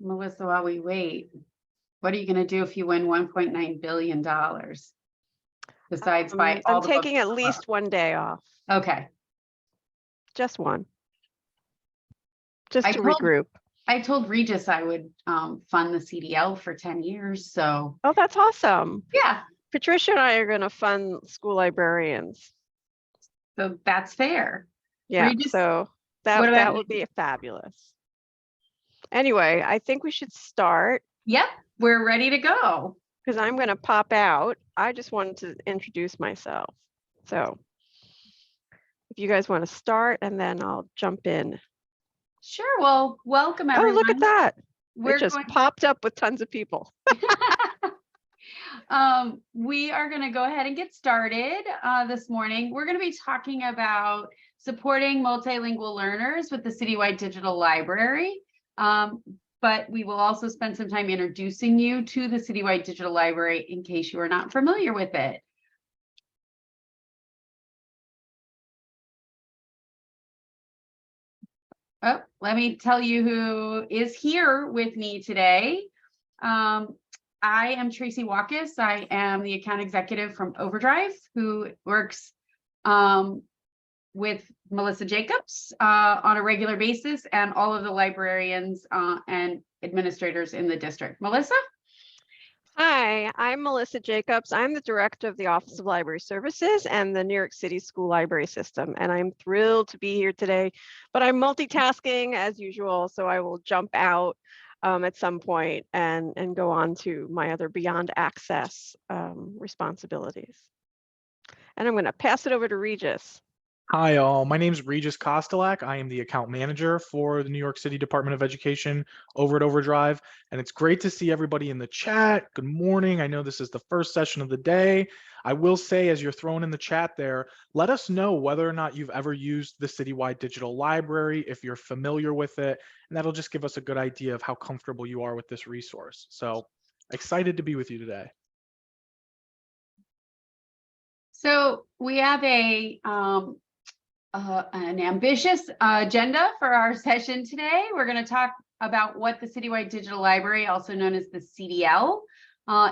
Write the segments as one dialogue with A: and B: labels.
A: Melissa, while we wait, what are you going to do if you win $1.9 billion? Besides buy all
B: I'm
A: the
B: taking
A: books
B: at least one day off.
A: Okay.
B: Just one. Just
A: I
B: to
A: told-
B: regroup.
A: I told Regis I would fund the CDL for 10 years. So
B: Oh, that's awesome.
A: yeah,
B: Patricia and I are going to fund school librarians.
A: so that's fair.
B: Yeah,
A: Regis,
B: so
A: what about
B: that
A: you?
B: would be fabulous. Anyway, I think we should start
A: Yep, we're ready to go.
B: because I'm going to pop out. I just wanted to introduce myself. So if you guys want to start, and then I'll jump in.
A: Sure. Well, welcome everyone.
B: Oh, look at that.
A: We're
B: It just popped up with tons of people.
A: We are going to go ahead and get started this morning. We're going to be talking about supporting multilingual learners with the Citywide Digital Library. But we will also spend some time introducing you to the Citywide Digital Library in case you are not familiar with it. Oh, let me tell you who is here with me today. I am Tracy Walkus. I am the account executive from Overdrive, who works with Melissa Jacobs on a regular basis, and all of the librarians and administrators in the district. Melissa?
B: Hi, I'm Melissa Jacobs. I'm the director of the Office of Library Services and the New York City School Library System, and I'm thrilled to be here today, but I'm multitasking as usual, so I will jump out at some point and go on to my other Beyond Access responsibilities. And I'm going to pass it over to Regis.
C: Hi, all. My name is Regis Kostelak. I am the account manager for the New York City Department of Education over at Overdrive. And it's great to see everybody in the chat. Good morning. I know this is the first session of the day. I will say, as you're throwing in the chat there, let us know whether or not you've ever used the Citywide Digital Library, if you're familiar with it, and that'll just give us a good idea of how comfortable you are with this resource. So excited to be with you today.
A: So we have an ambitious agenda for our session today. We're going to talk about what the Citywide Digital Library, also known as the CDL,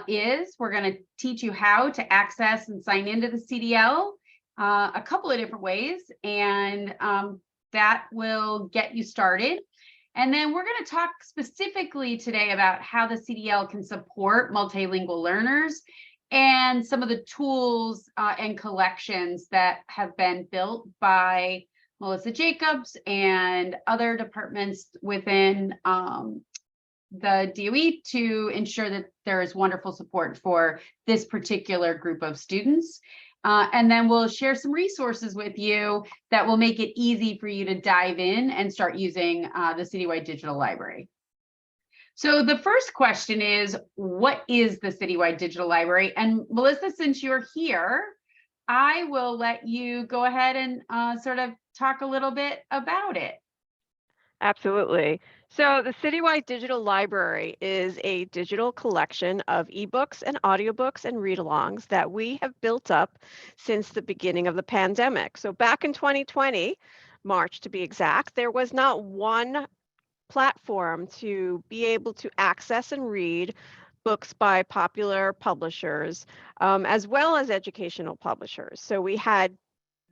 A: is. We're going to teach you how to access and sign into the CDL a couple of different ways, and that will get you started. And then we're going to talk specifically today about how the CDL can support multilingual learners and some of the tools and collections that have been built by Melissa Jacobs and other departments within the DOE to ensure that there is wonderful support for this particular group of students. And then we'll share some resources with you that will make it easy for you to dive in and start using the Citywide Digital Library. So the first question is, what is the Citywide Digital Library? And Melissa, since you're here, I will let you go ahead and sort of talk a little bit about it.
B: Absolutely. So the Citywide Digital Library is a digital collection of ebooks and audiobooks and read-alongs that we have built up since the beginning of the pandemic. So back in 2020, March to be exact, there was not one platform to be able to access and read books by popular publishers, as well as educational publishers. So we had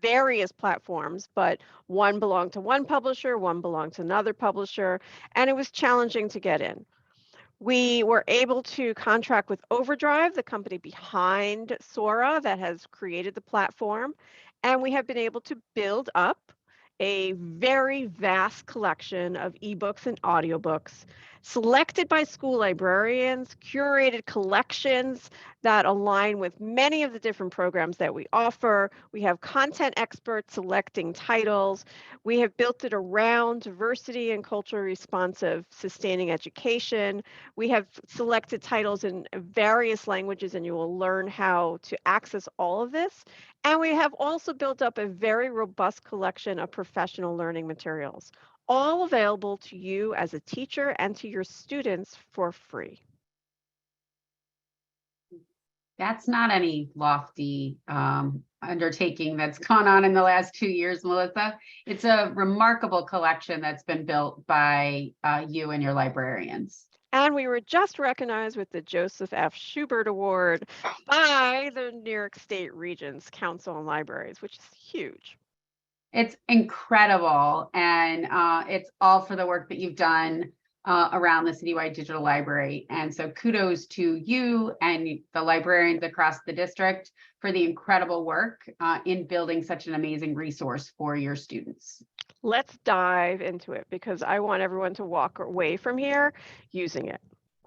B: various platforms, but one belonged to one publisher, one belonged to another publisher, and it was challenging to get in. We were able to contract with Overdrive, the company behind Sora that has created the platform, and we have been able to build up a very vast collection of ebooks and audiobooks selected by school librarians, curated collections that align with many of the different programs that we offer. We have content experts selecting titles. We have built it around diversity and culturally responsive sustaining education. We have selected titles in various languages, and you will learn how to access all of this. And we have also built up a very robust collection of professional learning materials, all available to you as a teacher and to your students for free.
A: That's not any lofty undertaking that's gone on in the last 2 years, Melissa. It's a remarkable collection that's been built by you and your librarians.
B: And we were just recognized with the Joseph F. Schubert Award by the New York State Regents Council on Libraries, which is huge.
A: It's incredible, and it's all for the work that you've done around the Citywide Digital Library. And so kudos to you and the librarians across the district for the incredible work in building such an amazing resource for your students.
B: Let's dive into it because I want everyone to walk away from here using it.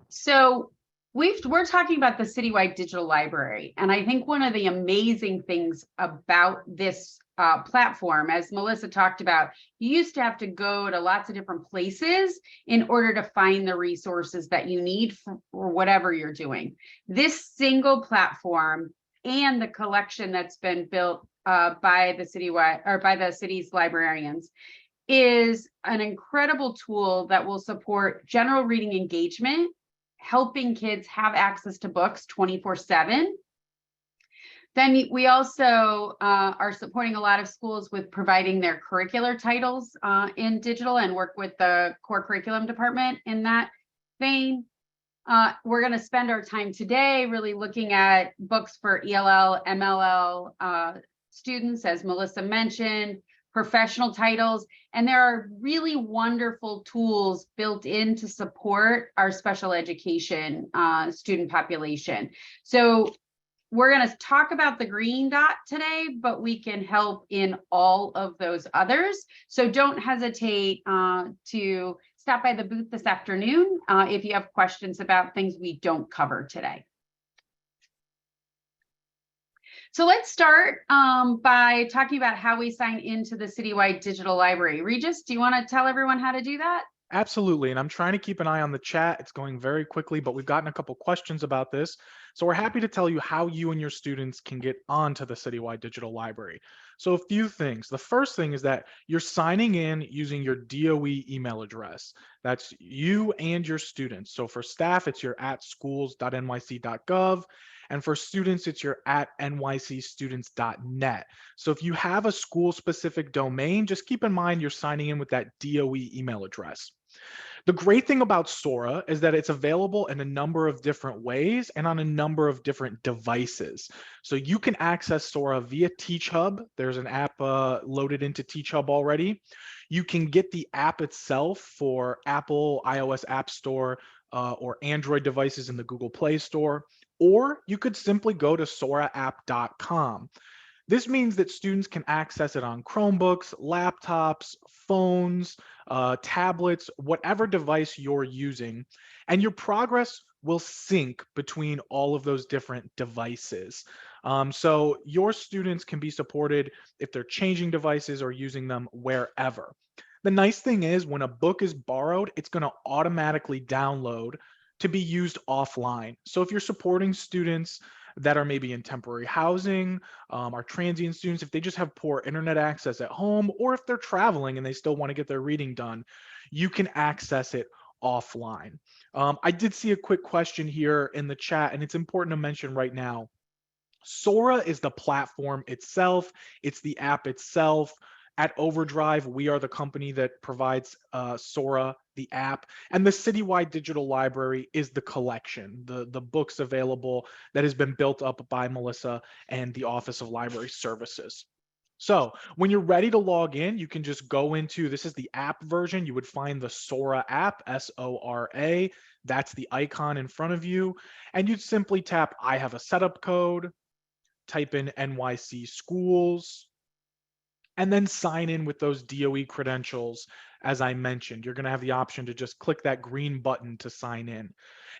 A: So we're talking about the Citywide Digital Library, and I think one of the amazing things about this platform, as Melissa talked about, you used to have to go to lots of different places in order to find the resources that you need for whatever you're doing. This single platform and the collection that's been built by the Citywide or by the city's librarians is an incredible tool that will support general reading engagement, helping kids have access to books 24/7. Then we also are supporting a lot of schools with providing their curricular titles in digital and work with the core curriculum department in that vein. We're going to spend our time today really looking at books for ELL, MLL students, as Melissa mentioned, professional titles, and there are really wonderful tools built in to support our special education student population. So we're going to talk about the green dot today, but we can help in all of those others. So don't hesitate to stop by the booth this afternoon if you have questions about things we don't cover today. So let's start by talking about how we sign into the Citywide Digital Library. Regis, do you want to tell everyone how to do that?
C: Absolutely, and I'm trying to keep an eye on the chat. It's going very quickly, but we've gotten a couple questions about this. So we're happy to tell you how you and your students can get onto the Citywide Digital Library. So a few things. The first thing is that you're signing in using your DOE email address. That's you and your students. So for staff, it's your @schools.nyc.gov. And for students, it's your @nycstudents.net. So if you have a school-specific domain, just keep in mind you're signing in with that DOE email address. The great thing about Sora is that it's available in a number of different ways and on a number of different devices. So you can access Sora via TeachHub. There's an app loaded into TeachHub already. You can get the app itself for Apple iOS App Store or Android devices in the Google Play Store, or you could simply go to soraapp.com. This means that students can access it on Chromebooks, laptops, phones, tablets, whatever device you're using, and your progress will sync between all of those different devices. So your students can be supported if they're changing devices or using them wherever. The nice thing is when a book is borrowed, it's going to automatically download to be used offline. So if you're supporting students that are maybe in temporary housing, our transient students, if they just have poor internet access at home, or if they're traveling and they still want to get their reading done, you can access it offline. I did see a quick question here in the chat, and it's important to mention right now. Sora is the platform itself. It's the app itself. At Overdrive, we are the company that provides Sora, the app, and the Citywide Digital Library is the collection, the books available that has been built up by Melissa and the Office of Library Services. So when you're ready to log in, you can just go into, this is the app version, you would find the Sora app, S-O-R-A, that's the icon in front of you, and you'd simply tap, I have a setup code, type in NYC schools, and then sign in with those DOE credentials. As I mentioned, you're going to have the option to just click that green button to sign in.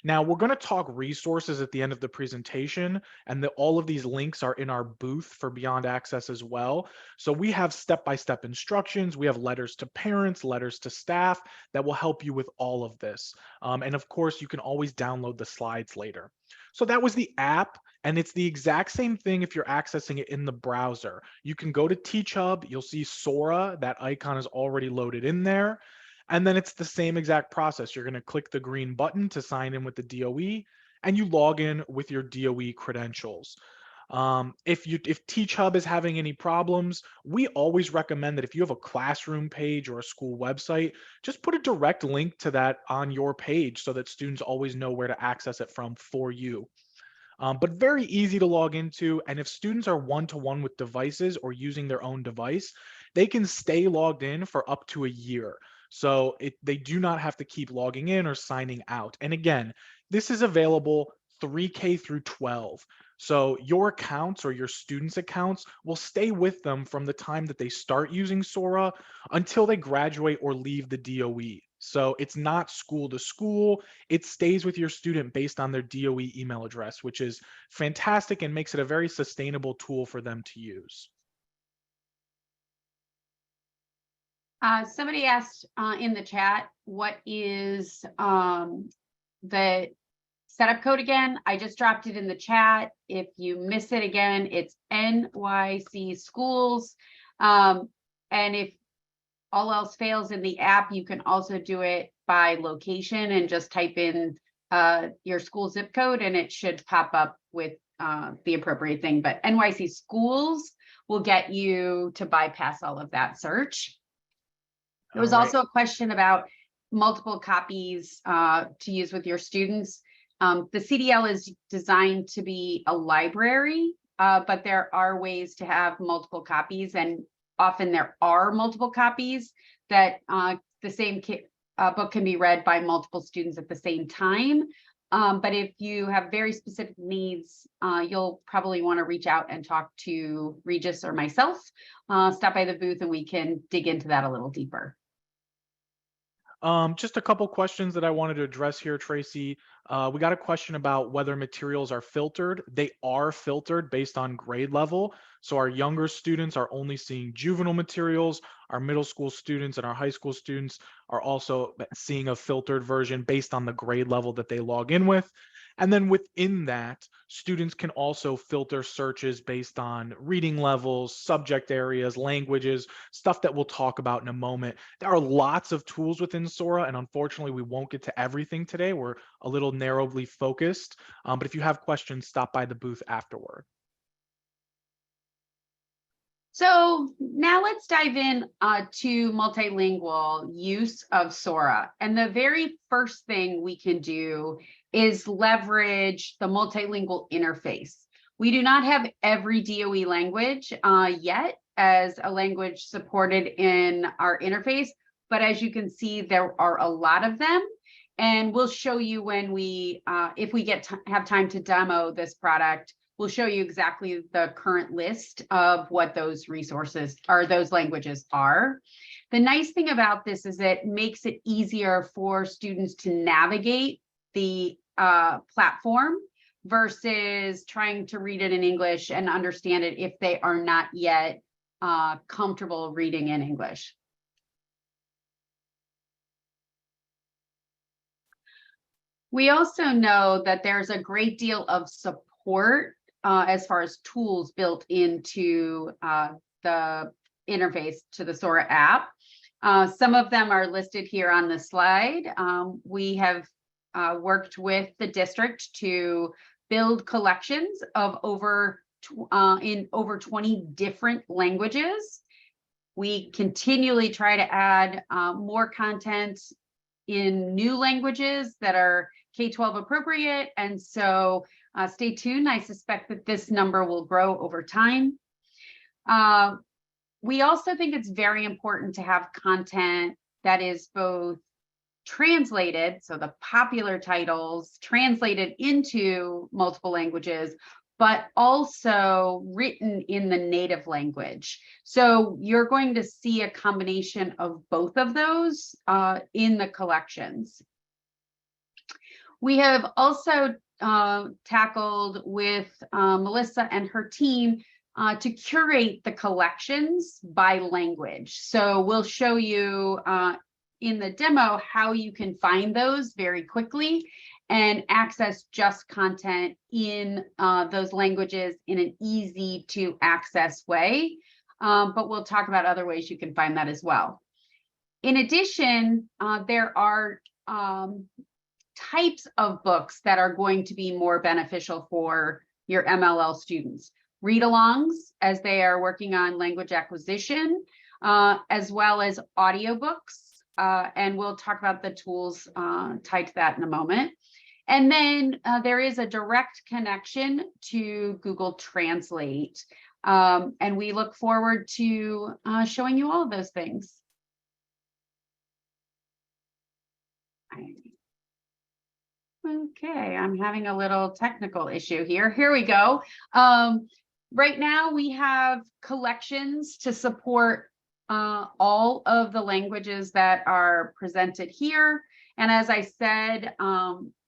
C: Now, we're going to talk resources at the end of the presentation, and all of these links are in our booth for Beyond Access as well. So we have step-by-step instructions. We have letters to parents, letters to staff that will help you with all of this. And of course, you can always download the slides later. So that was the app, and it's the exact same thing if you're accessing it in the browser. You can go to TeachHub, you'll see Sora, that icon is already loaded in there. And then it's the same exact process. You're going to click the green button to sign in with the DOE, and you log in with your DOE credentials. If Teach Hub is having any problems, we always recommend that if you have a classroom page or a school website, just put a direct link to that on your page so that students always know where to access it from for you. But very easy to log into. And if students are one-to-one with devices or using their own device, they can stay logged in for up to a year. So they do not have to keep logging in or signing out. And again, this is available 3K through 12. So your accounts or your students' accounts will stay with them from the time that they start using Sora until they graduate or leave the DOE. So it's not school to school. It stays with your student based on their DOE email address, which is fantastic and makes it a very sustainable tool for them to use.
A: Somebody asked in the chat, what is the setup code again? I just dropped it in the chat. If you miss it again, it's NYC schools. And if all else fails in the app, you can also do it by location and just type in your school zip code and it should pop up with the appropriate thing. But NYC schools will get you to bypass all of that search. There was also a question about multiple copies to use with your students. The CDL is designed to be a library, but there are ways to have multiple copies, and often there are multiple copies that the same book can be read by multiple students at the same time. But if you have very specific needs, you'll probably want to reach out and talk to Regis or myself. Stop by the booth and we can dig into that a little deeper.
C: Just a couple questions that I wanted to address here, Tracy. We got a question about whether materials are filtered. They are filtered based on grade level. So our younger students are only seeing juvenile materials. Our middle school students and our high school students are also seeing a filtered version based on the grade level that they log in with. And then within that, students can also filter searches based on reading levels, subject areas, languages, stuff that we'll talk about in a moment. There are lots of tools within Sora, and unfortunately, we won't get to everything today. We're a little narrowly focused, but if you have questions, stop by the booth afterward.
A: So now let's dive in to multilingual use of Sora. And the very first thing we can do is leverage the multilingual interface. We do not have every DOE language yet as a language supported in our interface, but as you can see, there are a lot of them. And we'll show you when we, if we have time to demo this product, we'll show you exactly the current list of what those resources or those languages are. The nice thing about this is it makes it easier for students to navigate the platform versus trying to read it in English and understand it if they are not yet comfortable reading in English. We also know that there's a great deal of support as far as tools built into the interface to the Sora app. Some of them are listed here on the slide. We have worked with the district to build collections of in over 20 different languages. We continually try to add more content in new languages that are K-12 appropriate, and so stay tuned. I suspect that this number will grow over time. We also think it's very important to have content that is both translated, so the popular titles translated into multiple languages, but also written in the native language. So you're going to see a combination of both of those in the collections. We have also tackled with Melissa and her team to curate the collections by language. So we'll show you in the demo how you can find those very quickly and access just content in those languages in an easy to access way. But we'll talk about other ways you can find that as well. In addition, there are types of books that are going to be more beneficial for your MLL students. Read-alongs as they are working on language acquisition, as well as audiobooks. And we'll talk about the tools tied to that in a moment. And then there is a direct connection to Google Translate. And we look forward to showing you all of those things. Okay, I'm having a little technical issue here. Here we go. Right now we have collections to support all of the languages that are presented here. And as I said,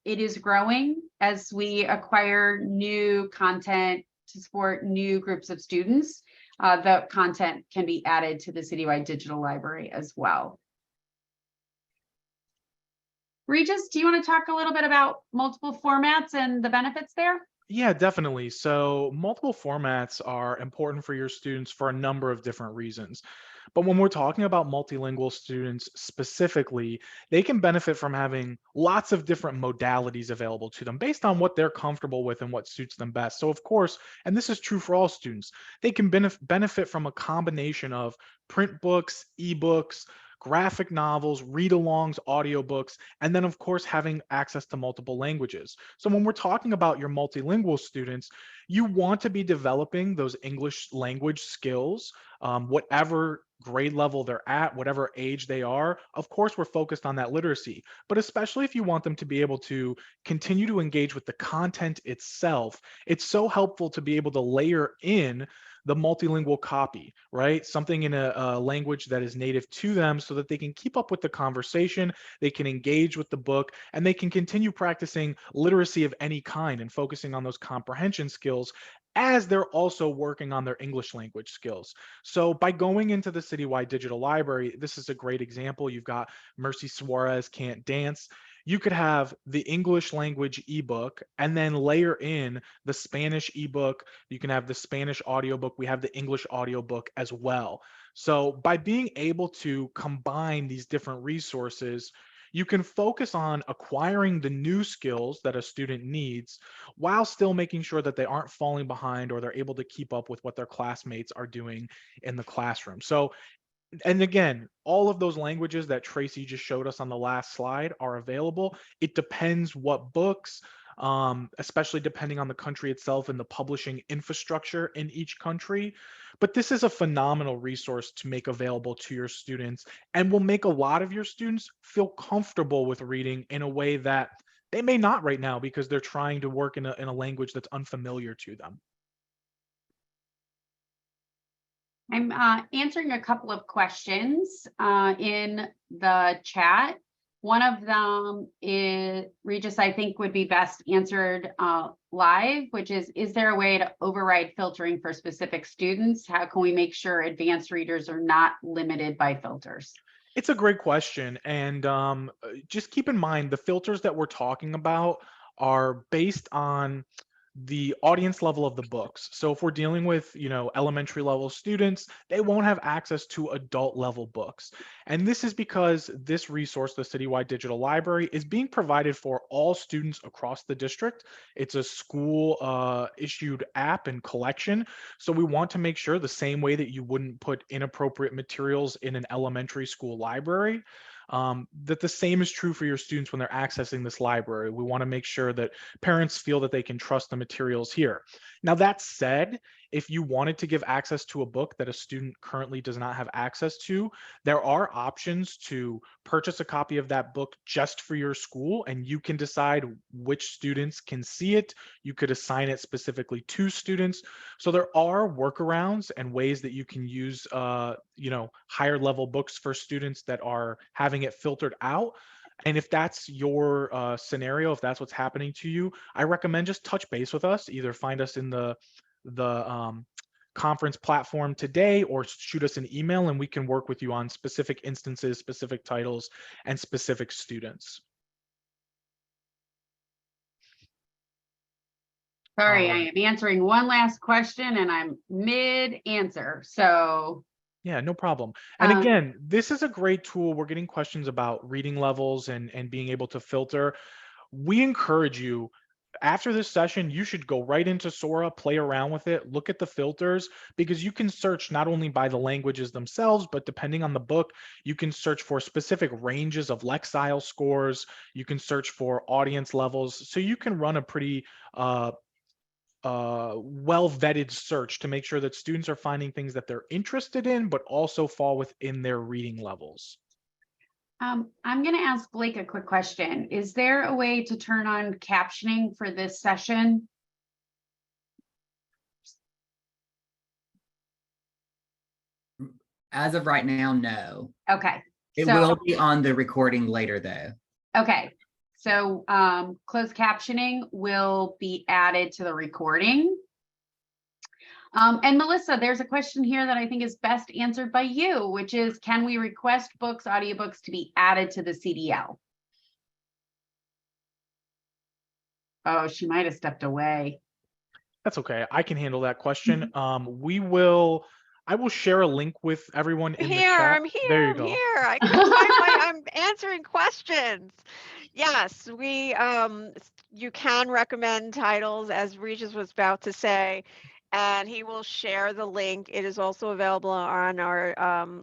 A: it is growing as we acquire new content to support new groups of students. The content can be added to the Citywide Digital Library as well. Regis, do you want to talk a little bit about multiple formats and the benefits there?
C: Yeah, definitely. So multiple formats are important for your students for a number of different reasons. But when we're talking about multilingual students specifically, they can benefit from having lots of different modalities available to them based on what they're comfortable with and what suits them best. So of course, and this is true for all students, they can benefit from a combination of print books, ebooks, graphic novels, read-alongs, audiobooks, and then of course having access to multiple languages. So when we're talking about your multilingual students, you want to be developing those English language skills, whatever grade level they're at, whatever age they are. Of course, we're focused on that literacy, but especially if you want them to be able to continue to engage with the content itself, it's so helpful to be able to layer in the multilingual copy, right? Something in a language that is native to them so that they can keep up with the conversation, they can engage with the book, and they can continue practicing literacy of any kind and focusing on those comprehension skills as they're also working on their English language skills. So by going into the Citywide Digital Library, this is a great example. You've got Mercy Suarez Can't Dance. You could have the English language ebook and then layer in the Spanish ebook. You can have the Spanish audiobook. We have the English audiobook as well. So by being able to combine these different resources, you can focus on acquiring the new skills that a student needs while still making sure that they aren't falling behind or they're able to keep up with what their classmates are doing in the classroom. So, and again, all of those languages that Tracy just showed us on the last slide are available. It depends what books, especially depending on the country itself and the publishing infrastructure in each country. But this is a phenomenal resource to make available to your students and will make a lot of your students feel comfortable with reading in a way that they may not right now because they're trying to work in a language that's unfamiliar to them.
A: I'm answering a couple of questions in the chat. One of them is, Regis, I think would be best answered live, which is there a way to override filtering for specific students? How can we make sure advanced readers are not limited by filters?
C: It's a great question. And just keep in mind, the filters that we're talking about are based on the audience level of the books. So if we're dealing with, elementary level students, they won't have access to adult level books. And this is because this resource, the Citywide Digital Library, is being provided for all students across the district. It's a school issued app and collection. So we want to make sure the same way that you wouldn't put inappropriate materials in an elementary school library, that the same is true for your students when they're accessing this library. We want to make sure that parents feel that they can trust the materials here. Now, that said, if you wanted to give access to a book that a student currently does not have access to, there are options to purchase a copy of that book just for your school, and you can decide which students can see it. You could assign it specifically to students. So there are workarounds and ways that you can use, higher level books for students that are having it filtered out. And if that's your scenario, if that's what's happening to you, I recommend just touch base with us. Either find us in the conference platform today or shoot us an email and we can work with you on specific instances, specific titles, and specific students.
A: Sorry, I am answering one last question and I'm mid-answer, so.
C: Yeah, no problem. And again, this is a great tool. We're getting questions about reading levels and being able to filter. We encourage you, after this session, you should go right into Sora, play around with it, look at the filters, because you can search not only by the languages themselves, but depending on the book, you can search for specific ranges of Lexile scores. You can search for audience levels. So you can run a pretty well-vetted search to make sure that students are finding things that they're interested in, but also fall within their reading levels.
A: I'm going to ask Blake a quick question. Is there a way to turn on captioning for this session?
D: As of right now, no.
A: Okay.
D: It will be on the recording later, though.
A: Okay. So closed captioning will be added to the recording. And Melissa, there's a question here that I think is best answered by you, which is, can we request books, audiobooks to be added to the CDL? Oh, she might have stepped away.
C: That's okay. I can handle that question. I will share a link with everyone in the chat.
B: I'm here.
C: There you
B: I'm
C: go.
B: here. I couldn't find I'm answering questions. Yes, you can recommend titles, as Regis was about to say, and he will share the link. It is also available on our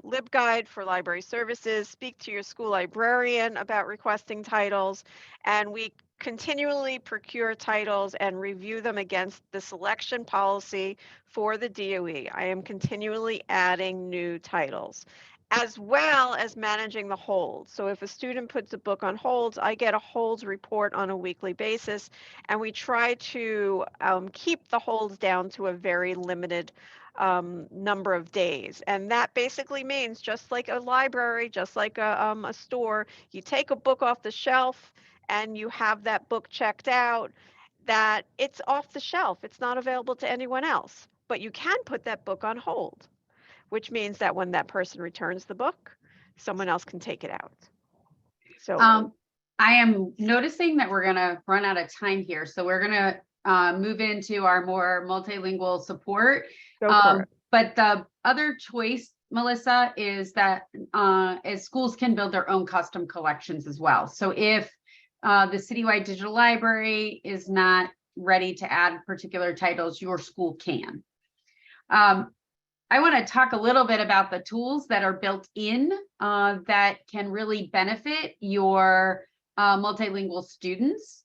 B: LibGuide for library services. Speak to your school librarian about requesting titles, and we continually procure titles and review them against the selection policy for the DOE. I am continually adding new titles, as well as managing the holds. So if a student puts a book on holds, I get a holds report on a weekly basis, and we try to keep the holds down to a very limited number of days. And that basically means, just like a library, just like a store, you take a book off the shelf and you have that book checked out, that it's off the shelf. It's not available to anyone else, but you can put that book on hold, which means that when that person returns the book, someone else can take it out. So
A: I am noticing that we're going to run out of time here. So we're going to move into our more multilingual support. But the other choice, Melissa, is that as schools can build their own custom collections as well. So if the Citywide Digital Library is not ready to add particular titles, your school can. I want to talk a little bit about the tools that are built in that can really benefit your multilingual students.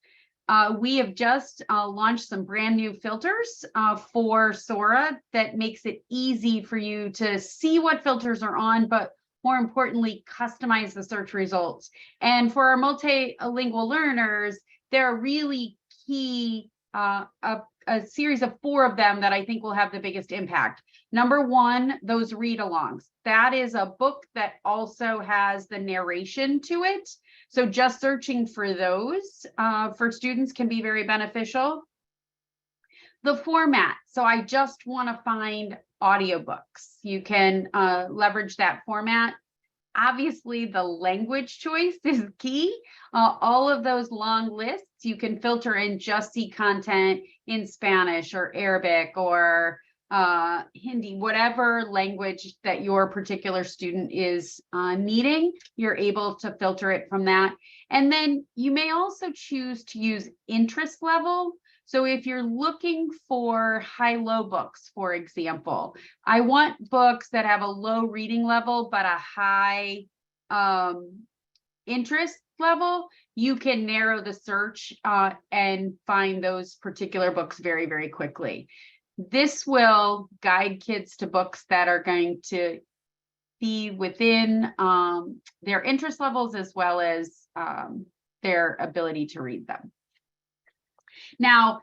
A: We have just launched some brand new filters for Sora that makes it easy for you to see what filters are on, but more importantly, customize the search results. And for our multilingual learners, there are really key, a series of 4 of them that I think will have the biggest impact. Number 1, those read-alongs. That is a book that also has the narration to it. So just searching for those for students can be very beneficial. The format. So I just want to find audiobooks. You can leverage that format. Obviously, the language choice is key. All of those long lists, you can filter and just see content in Spanish or Arabic or Hindi, whatever language that your particular student is needing, you're able to filter it from that. And then you may also choose to use interest level. So if you're looking for high-low books, for example, I want books that have a low reading level, but a high interest level, you can narrow the search and find those particular books very, very quickly. This will guide kids to books that are going to be within their interest levels as well as their ability to read them. Now,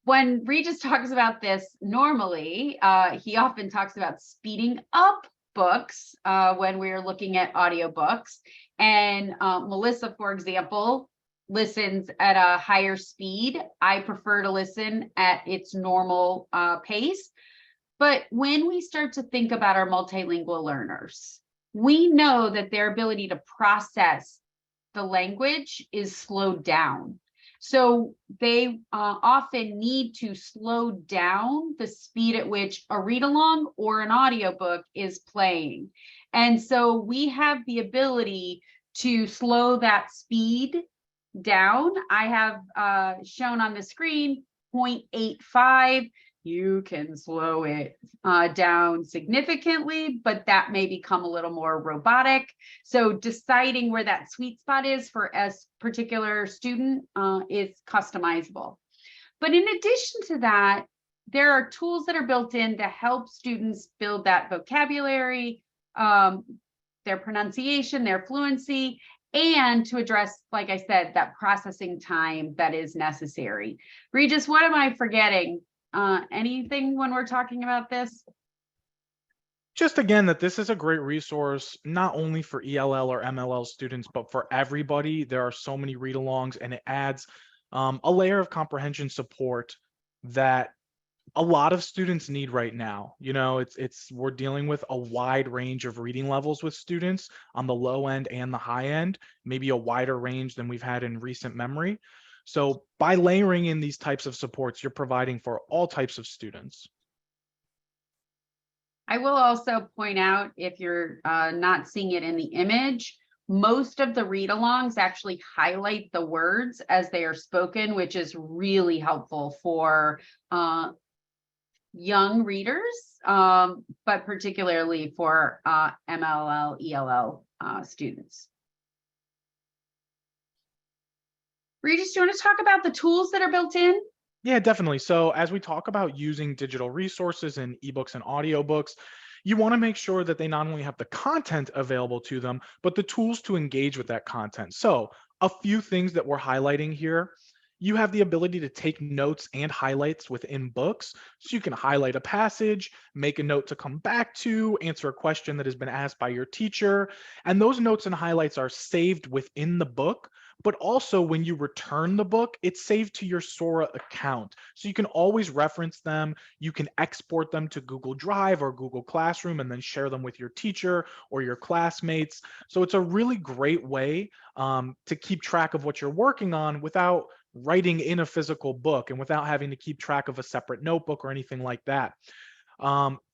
A: when Regis talks about this normally, he often talks about speeding up books when we're looking at audiobooks. And Melissa, for example, listens at a higher speed. I prefer to listen at its normal pace. But when we start to think about our multilingual learners, we know that their ability to process the language is slowed down. So they often need to slow down the speed at which a read-along or an audiobook is playing. And so we have the ability to slow that speed down. I have shown on the screen 0.85. You can slow it down significantly, but that may become a little more robotic. So deciding where that sweet spot is for a particular student is customizable. But in addition to that, there are tools that are built in to help students build that vocabulary, their pronunciation, their fluency, and to address, like I said, that processing time that is necessary. Regis, what am I forgetting? Anything when we're talking about this?
C: Just again, that this is a great resource, not only for ELL or MLL students, but for everybody. There are so many read-alongs, and it adds a layer of comprehension support that a lot of students need right now. You know, we're dealing with a wide range of reading levels with students on the low end and the high end, maybe a wider range than we've had in recent memory. So by layering in these types of supports, you're providing for all types of students.
A: I will also point out, if you're not seeing it in the image, most of the read-alongs actually highlight the words as they are spoken, which is really helpful for young readers, but particularly for MLL, ELL students. Regis, do you want to talk about the tools that are built in?
C: Yeah, definitely. So as we talk about using digital resources and ebooks and audiobooks, you want to make sure that they not only have the content available to them, but the tools to engage with that content. So a few things that we're highlighting here. You have the ability to take notes and highlights within books. So you can highlight a passage, make a note to come back to, answer a question that has been asked by your teacher. And those notes and highlights are saved within the book, but also when you return the book, it's saved to your Sora account. So you can always reference them. You can export them to Google Drive or Google Classroom and then share them with your teacher or your classmates. So it's a really great way to keep track of what you're working on without writing in a physical book and without having to keep track of a separate notebook or anything like that.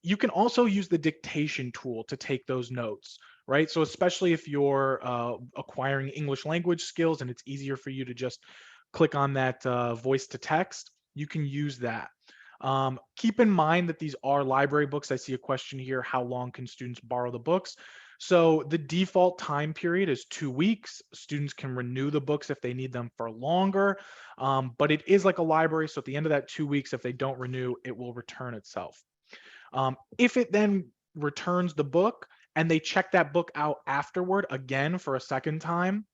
C: You can also use the dictation tool to take those notes, right? So especially if you're acquiring English language skills and it's easier for you to just click on that voice to text, you can use that. Keep in mind that these are library books. I see a question here, how long can students borrow the books? So the default time period is 2 weeks. Students can renew the books if they need them for longer, but it is like a library. So at the end of that 2 weeks, if they don't renew, it will return itself. If it then returns the book and they check that book out afterward again for a second time,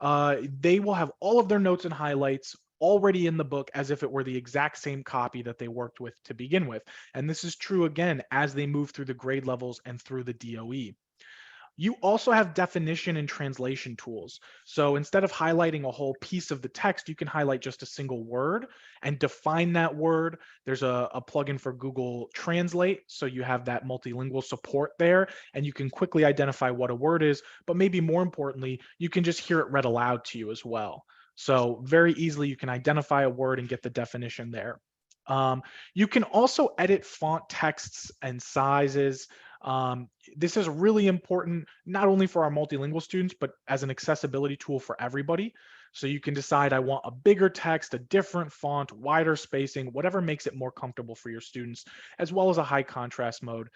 C: they will have all of their notes and highlights already in the book as if it were the exact same copy that they worked with to begin with. And this is true again as they move through the grade levels and through the DOE. You also have definition and translation tools. So instead of highlighting a whole piece of the text, you can highlight just a single word and define that word. There's a plugin for Google Translate. So you have that multilingual support there, and you can quickly identify what a word is, but maybe more importantly, you can just hear it read aloud to you as well. So very easily you can identify a word and get the definition there. You can also edit font texts and sizes. This is really important, not only for our multilingual students, but as an accessibility tool for everybody. So you can decide, I want a bigger text, a different font, wider spacing, whatever makes it more comfortable for your students, as well as a high contrast mode.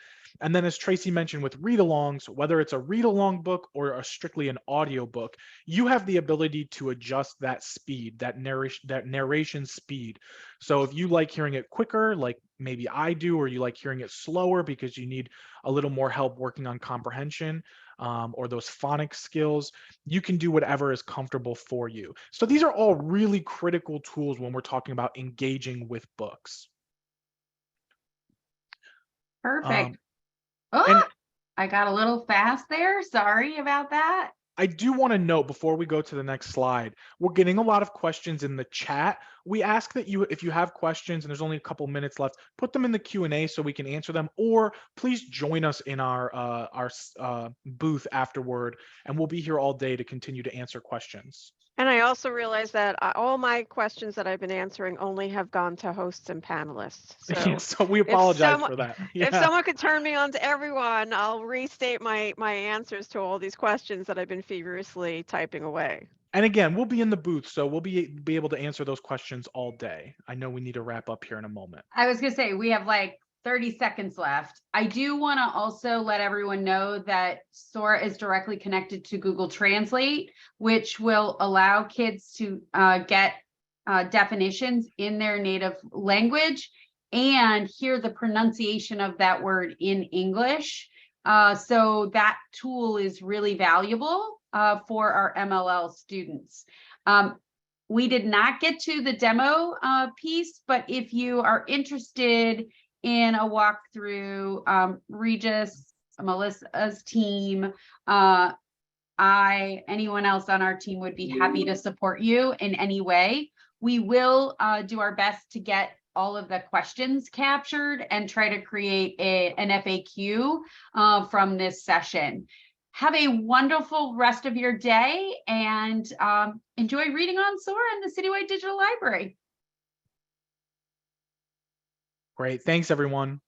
C: And then as Tracy mentioned with read-alongs, whether it's a read-along book or a strictly an audio book, you have the ability to adjust that speed, that narration speed. So if you like hearing it quicker, like maybe I do, or you like hearing it slower because you need a little more help working on comprehension or those phonics skills, you can do whatever is comfortable for you. So these are all really critical tools when we're talking about engaging with books.
A: Perfect.
C: And
A: I got a little fast there. Sorry about that.
C: I do want to note before we go to the next slide, we're getting a lot of questions in the chat. We ask that you, if you have questions and there's only a couple minutes left, put them in the Q&A so we can answer them, or please join us in our booth afterward, and we'll be here all day to continue to answer questions.
B: And I also realized that all my questions that I've been answering only have gone to hosts and panelists. So,
C: so we apologize for that. Yeah.
B: If someone could turn me on to everyone, I'll restate my answers to all these questions that I've been feverishly typing away.
C: And again, we'll be in the booth, so we'll be able to answer those questions all day. I know we need to wrap up here in a moment.
A: I was gonna say, we have like 30 seconds left. I do want to also let everyone know that Sora is directly connected to Google Translate, which will allow kids to get definitions in their native language and hear the pronunciation of that word in English. So that tool is really valuable for our MLL students. We did not get to the demo piece, but if you are interested in a walkthrough, Regis, Melissa's team, anyone else on our team would be happy to support you in any way. We will do our best to get all of the questions captured and try to create an FAQ from this session. Have a wonderful rest of your day and enjoy reading on Sora in the Citywide Digital Library.
C: Great. Thanks, everyone.